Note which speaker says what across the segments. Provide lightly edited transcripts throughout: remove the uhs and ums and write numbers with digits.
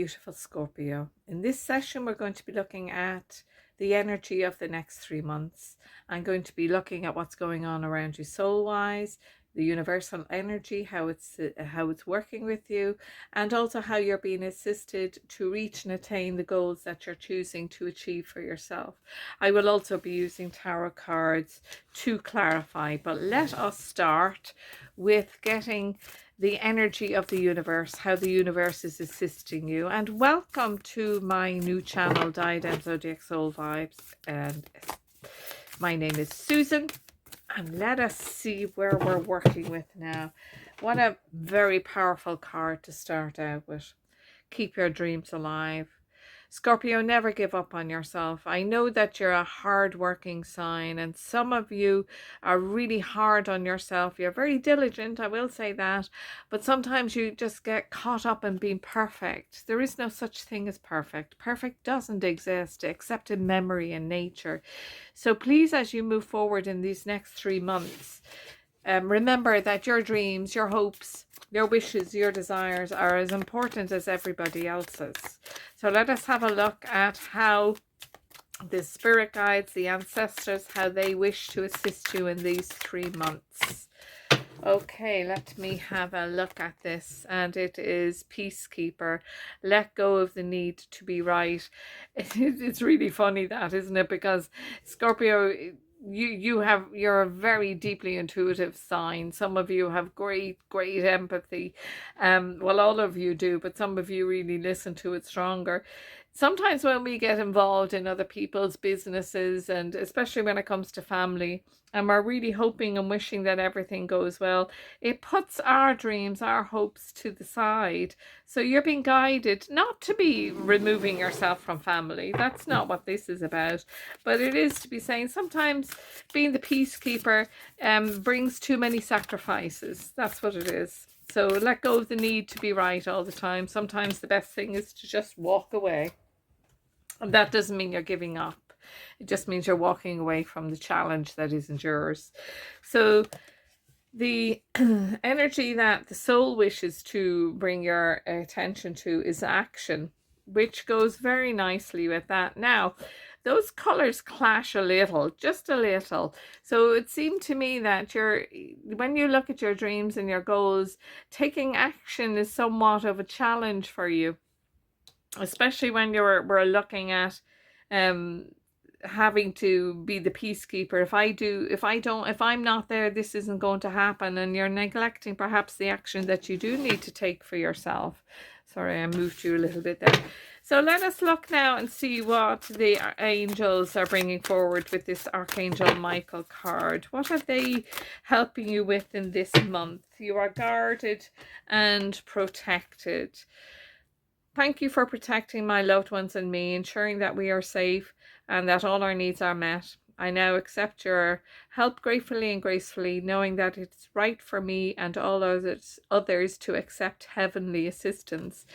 Speaker 1: beautiful Scorpio. In this session, we're going to be looking at the energy of the next 3 months. I'm going to be looking at what's going on around you soul-wise, the universal energy, how it's working with you, and also how you're being assisted to reach and attain the goals that you're choosing to achieve for yourself. I will also be using tarot cards to clarify, but let us start with getting the energy of the universe, how the universe is assisting you. And welcome to my new channel, Diadem Zodiac Soul Vibes. And my name is Susan. And let us see where we're working with now. What a very powerful card to start out with. Keep your dreams alive. Scorpio, never give up on yourself. I know that you're a hard-working sign, and some of you are really hard on yourself. You're very diligent, I will say that, but sometimes you just get caught up in being perfect. There is no such thing as perfect. Perfect doesn't exist except in memory and nature. So please, as you move forward in these next 3 months, remember that your dreams, your hopes, your wishes, your desires are as important as everybody else's. So let us have a look at how the spirit guides, the ancestors, how they wish to assist you in these 3 months. Okay, let me have a look at this. And it is Peacekeeper. Let go of the need to be right. It's really funny, that, isn't it? Because Scorpio, you're a very deeply intuitive sign. Some of you have great empathy. Well, all of you do, but some of you really listen to it stronger. Sometimes when we get involved in other people's businesses, and especially when it comes to family, and we're really hoping and wishing that everything goes well, it puts our dreams, our hopes to the side. So you're being guided not to be removing yourself from family. That's not what this is about. But it is to be saying sometimes being the peacekeeper brings too many sacrifices. That's what it is. So let go of the need to be right all the time. Sometimes the best thing is to just walk away. And that doesn't mean you're giving up. It just means you're walking away from the challenge that isn't yours. So the energy that the soul wishes to bring your attention to is action, which goes very nicely with that. Now, those colors clash a little, just a little. So it seemed to me that when you look at your dreams and your goals, taking action is somewhat of a challenge for you, especially when we're looking at having to be the peacekeeper. If I'm not there, this isn't going to happen, and you're neglecting perhaps the action that you do need to take for yourself. Sorry, I moved you a little bit there. So let us look now and see what the angels are bringing forward with this Archangel Michael card. What are they helping you with in this month? You are guarded and protected. Thank you for protecting my loved ones and me, ensuring that we are safe and that all our needs are met. I now accept your help gratefully and gracefully, knowing that it's right for me and all others to accept heavenly assistance.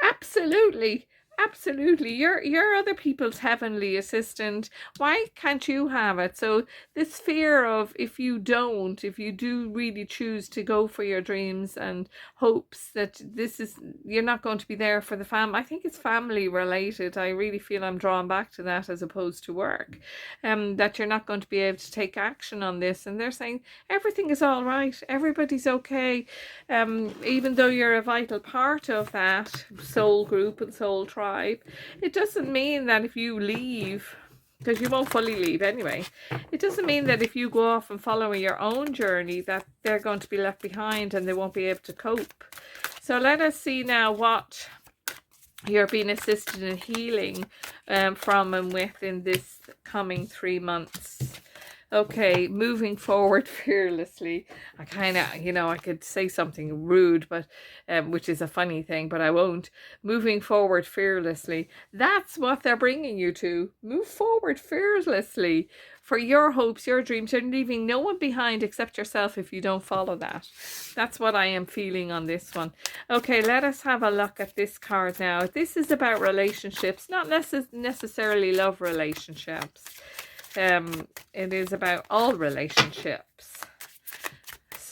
Speaker 1: Absolutely. Absolutely. You're other people's heavenly assistant. Why can't you have it? So this fear of if you do really choose to go for your dreams and hopes that you're not going to be there for the family. I think it's family related. I really feel I'm drawn back to that as opposed to work. That you're not going to be able to take action on this. And they're saying everything is all right. Everybody's okay. Even though you're a vital part of that soul group and soul tribe, it doesn't mean that if you leave, because you won't fully leave anyway, it doesn't mean that if you go off and follow your own journey that they're going to be left behind and they won't be able to cope. So let us see now what you're being assisted in healing from and with in this coming 3 months. Okay, moving forward fearlessly. I kind of, I could say something rude, but which is a funny thing, but I won't. Moving forward fearlessly. That's what they're bringing you to. Move forward fearlessly for your hopes, your dreams. You're leaving no one behind except yourself if you don't follow that. That's what I am feeling on this one. Okay, let us have a look at this card now. This is about relationships, not necessarily love relationships. It is about all relationships.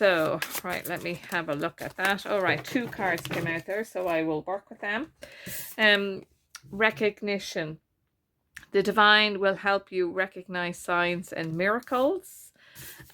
Speaker 1: So, right, let me have a look at that. All right, 2 cards came out there, so I will work with them. Recognition. The divine will help you recognize signs and miracles.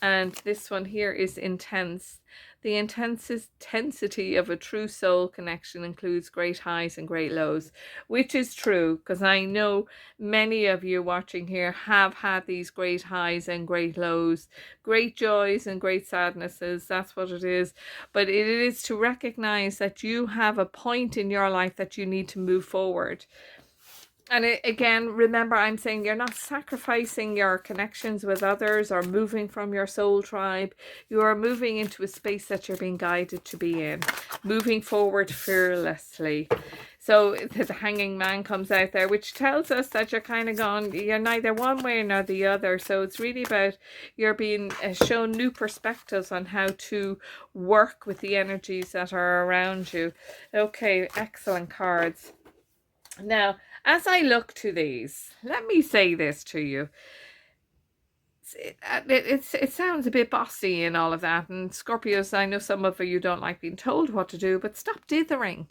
Speaker 1: And this one here is intense. The intensity of a true soul connection includes great highs and great lows, which is true, because I know many of you watching here have had these great highs and great lows, great joys and great sadnesses. That's what it is. But it is to recognize that you have a point in your life that you need to move forward. And again, remember, I'm saying you're not sacrificing your connections with others or moving from your soul tribe. You are moving into a space that you're being guided to be in, moving forward fearlessly. So the Hanging Man comes out there, which tells us that you're kind of gone, you're neither one way nor the other. So it's really about you're being shown new perspectives on how to work with the energies that are around you. Okay, excellent cards. Now, as I look to these, let me say this to you. It sounds a bit bossy and all of that. And Scorpios, I know some of you don't like being told what to do, but stop dithering.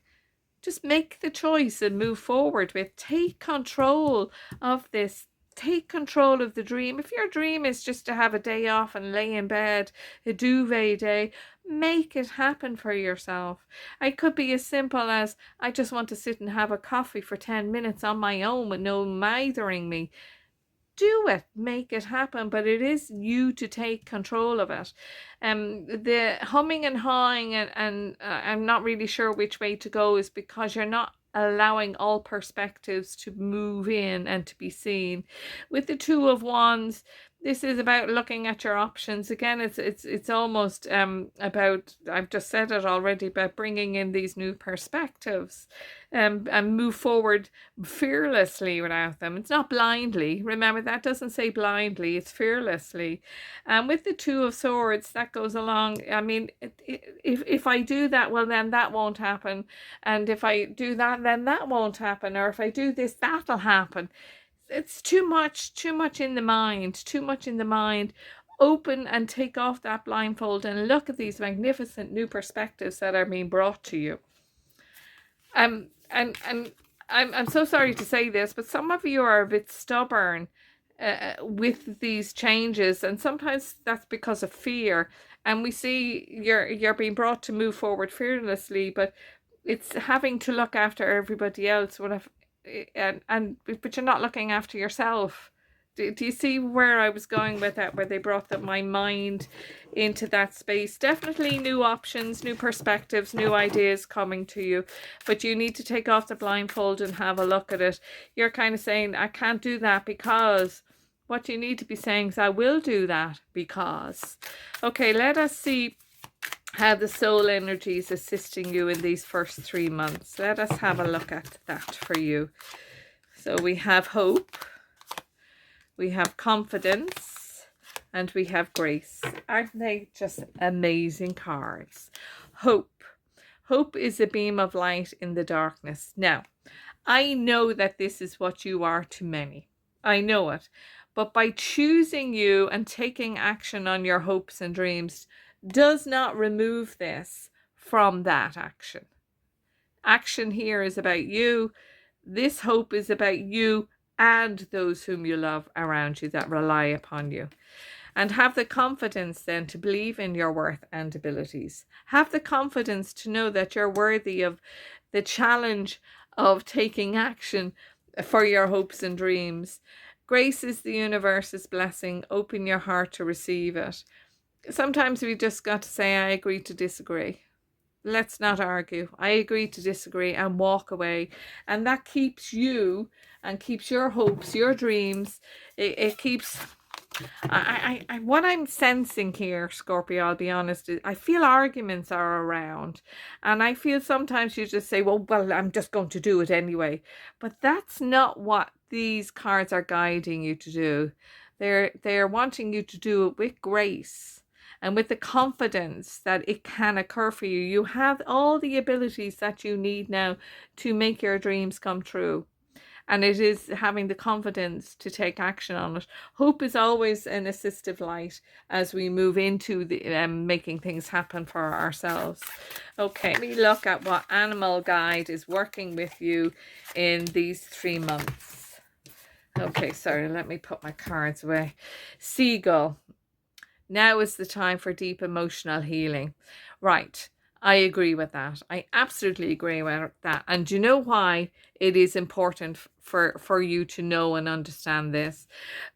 Speaker 1: Just make the choice and move forward with. Take control of this. Take control of the dream. If your dream is just to have a day off and lay in bed, a duvet day, make it happen for yourself. It could be as simple as, I just want to sit and have a coffee for 10 minutes on my own with no mithering me. Do it, make it happen, but it is you to take control of it. The humming and hawing and I'm not really sure which way to go is because you're not allowing all perspectives to move in and to be seen. With the Two of Wands, this is about looking at your options. Again, it's almost about, I've just said it already, about bringing in these new perspectives and move forward fearlessly without them. It's not blindly. Remember, that doesn't say blindly, it's fearlessly. And with the Two of Swords, that goes along. I mean, if I do that, well, then that won't happen. And if I do that, then that won't happen. Or if I do this, that'll happen. It's too much in the mind, Open and take off that blindfold and look at these magnificent new perspectives that are being brought to you. And I'm so sorry to say this, but some of you are a bit stubborn with these changes, and sometimes that's because of fear. And we see you're being brought to move forward fearlessly, but it's having to look after everybody else. But you're not looking after yourself. Do you see where I was going with that, where they brought my mind into that space? Definitely new options, new perspectives, new ideas coming to you, but you need to take off the blindfold and have a look at it. You're kind of saying, I can't do that because. What you need to be saying is, I will do that because. Okay, let us see how the soul energy is assisting you in these first 3 months. Let us have a look at that for you. So we have hope, we have confidence, and we have grace. Aren't they just amazing cards? Hope. Hope is a beam of light in the darkness. Now, I know that this is what you are to many. I know it. But by choosing you and taking action on your hopes and dreams does not remove this from that action. Action here is about you. This hope is about you and those whom you love around you that rely upon you. And have the confidence then to believe in your worth and abilities. Have the confidence to know that you're worthy of the challenge of taking action for your hopes and dreams. Grace is the universe's blessing. Open your heart to receive it. Sometimes we just got to say, I agree to disagree. Let's not argue. I agree to disagree and walk away. And that keeps you and keeps your hopes, your dreams. It keeps... what I'm sensing here, Scorpio, I'll be honest, I feel arguments are around, and I feel sometimes you just say, well, I'm just going to do it anyway. But that's not what these cards are guiding you to do. They're wanting you to do it with grace and with the confidence that it can occur for you. You have all the abilities that you need now to make your dreams come true. and it is having the confidence to take action on it. Hope is always an assistive light as we move into the making things happen for ourselves. Okay, let me look at what animal guide is working with you in these 3 months. Okay, sorry, let me put my cards away. Seagull. Now is the time for deep emotional healing. Right. I agree with that. I absolutely agree with that. And do you know why it is important for you to know and understand this?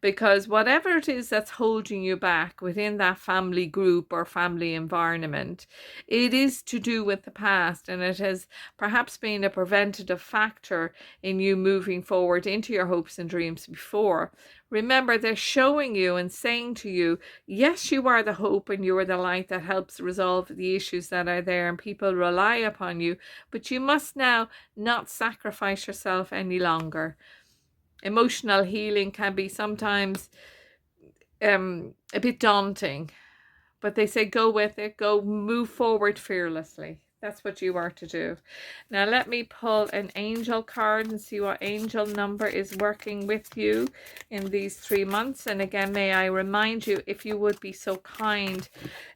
Speaker 1: Because whatever it is that's holding you back within that family group or family environment, it is to do with the past, and it has perhaps been a preventative factor in you moving forward into your hopes and dreams before. Remember, they're showing you and saying to you, yes, you are the hope and you are the light that helps resolve the issues that are there, and people rely upon you, but you must now not sacrifice yourself any longer. Emotional healing can be sometimes a bit daunting, but they say go with it, go move forward fearlessly. That's what you are to do. Now let me pull an angel card and see what angel number is working with you in these 3 months. And again, may I remind you, if you would be so kind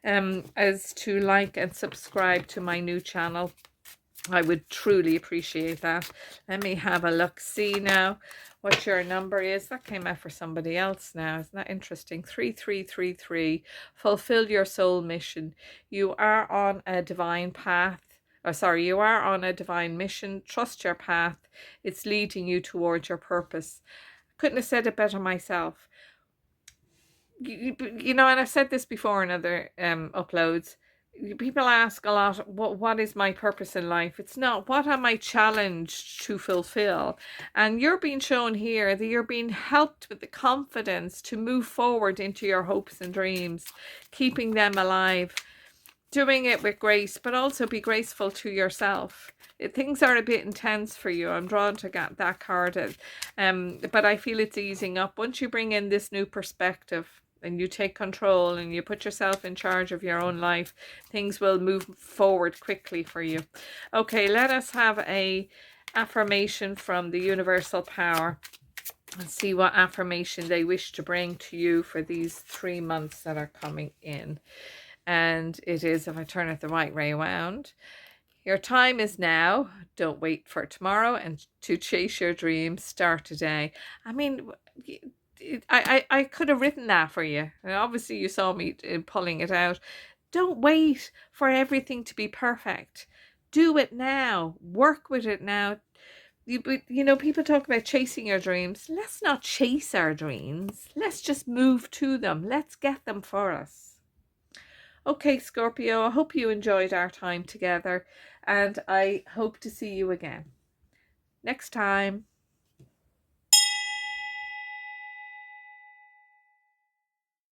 Speaker 1: as to like and subscribe to my new channel, I would truly appreciate that. Let me have a look. See now what your number is. That came out for somebody else now. Isn't that interesting? 3333. Fulfill your soul mission. You are on a divine path. You are on a divine mission. Trust your path. It's leading you towards your purpose. Couldn't have said it better myself. You know, and I've said this before in other uploads. People ask a lot, what is my purpose in life? It's not, what am I challenged to fulfill? And you're being shown here that you're being helped with the confidence to move forward into your hopes and dreams, keeping them alive, doing it with grace, but also be graceful to yourself. Things are a bit intense for you. I'm drawn to get that card, but I feel it's easing up once you bring in this new perspective and you take control and you put yourself in charge of your own life. Things will move forward quickly for you. Okay, let us have a affirmation from the universal power and see what affirmation they wish to bring to you for these 3 months that are coming in. And it is, if I turn it the right way around, your time is now. Don't wait for tomorrow, and to chase your dreams, start today. I mean, I could have written that for you. And obviously, you saw me pulling it out. Don't wait for everything to be perfect. Do it now. Work with it now. You know, people talk about chasing your dreams. Let's not chase our dreams. Let's just move to them. Let's get them for us. Okay, Scorpio, I hope you enjoyed our time together, and I hope to see you again next time.